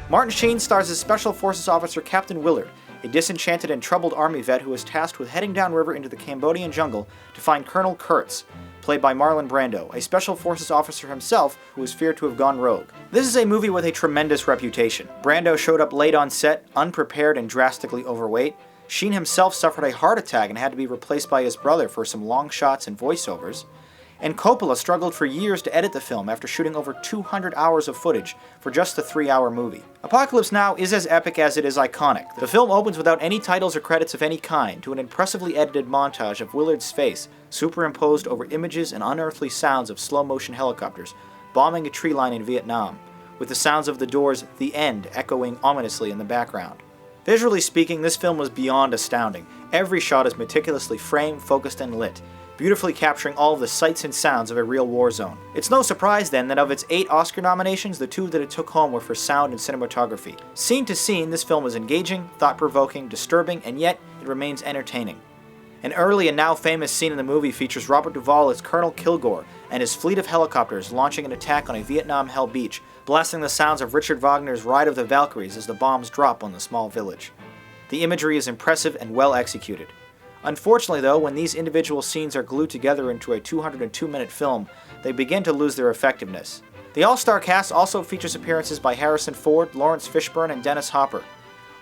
Martin Sheen stars as Special Forces Officer Captain Willard, a disenchanted and troubled army vet who is tasked with heading downriver into the Cambodian jungle to find Colonel Kurtz, played by Marlon Brando, a Special Forces officer himself who is feared to have gone rogue. This is a movie with a tremendous reputation. Brando showed up late on set, unprepared and drastically overweight. Sheen himself suffered a heart attack and had to be replaced by his brother for some long shots and voiceovers. And Coppola struggled for years to edit the film after shooting over 200 hours of footage for just a 3-hour movie. Apocalypse Now is as epic as it is iconic. The film opens without any titles or credits of any kind, to an impressively edited montage of Willard's face, superimposed over images and unearthly sounds of slow-motion helicopters bombing a tree line in Vietnam, with the sounds of the Doors' The End echoing ominously in the background. Visually speaking, this film was beyond astounding. Every shot is meticulously framed, focused, and lit, beautifully capturing all of the sights and sounds of a real war zone. It's no surprise then that of its 8 Oscar nominations, the 2 that it took home were for sound and cinematography. Scene to scene, this film is engaging, thought-provoking, disturbing, and yet it remains entertaining. An early and now famous scene in the movie features Robert Duvall as Colonel Kilgore and his fleet of helicopters launching an attack on a Vietnam Hell beach, blasting the sounds of Richard Wagner's Ride of the Valkyries as the bombs drop on the small village. The imagery is impressive and well executed. Unfortunately though, when these individual scenes are glued together into a 202-minute film, they begin to lose their effectiveness. The all-star cast also features appearances by Harrison Ford, Lawrence Fishburne, and Dennis Hopper,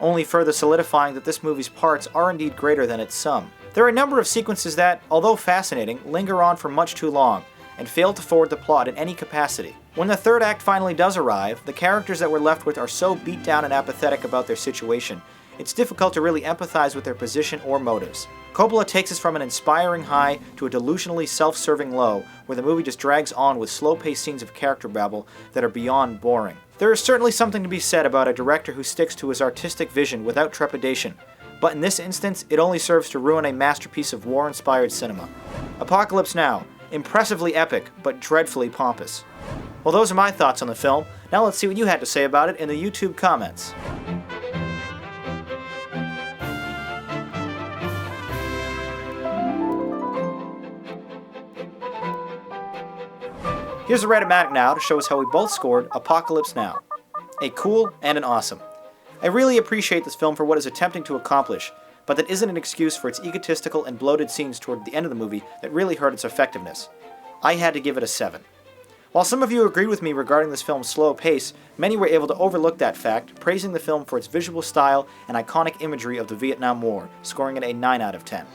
only further solidifying that this movie's parts are indeed greater than its sum. There are a number of sequences that, although fascinating, linger on for much too long, and fail to forward the plot in any capacity. When the third act finally does arrive, the characters that we're left with are so beat down and apathetic about their situation, it's difficult to really empathize with their position or motives. Coppola takes us from an inspiring high to a delusionally self-serving low, where the movie just drags on with slow-paced scenes of character babble that are beyond boring. There is certainly something to be said about a director who sticks to his artistic vision without trepidation, but in this instance, it only serves to ruin a masterpiece of war-inspired cinema. Apocalypse Now, impressively epic, but dreadfully pompous. Well, those are my thoughts on the film. Now let's see what you had to say about it in the YouTube comments. Here's a Rate-O-Matic now to show us how we both scored Apocalypse Now. A cool and an awesome. I really appreciate this film for what it's attempting to accomplish, but that isn't an excuse for its egotistical and bloated scenes toward the end of the movie that really hurt its effectiveness. I had to give it a 7. While some of you agreed with me regarding this film's slow pace, many were able to overlook that fact, praising the film for its visual style and iconic imagery of the Vietnam War, scoring it a 9 out of 10.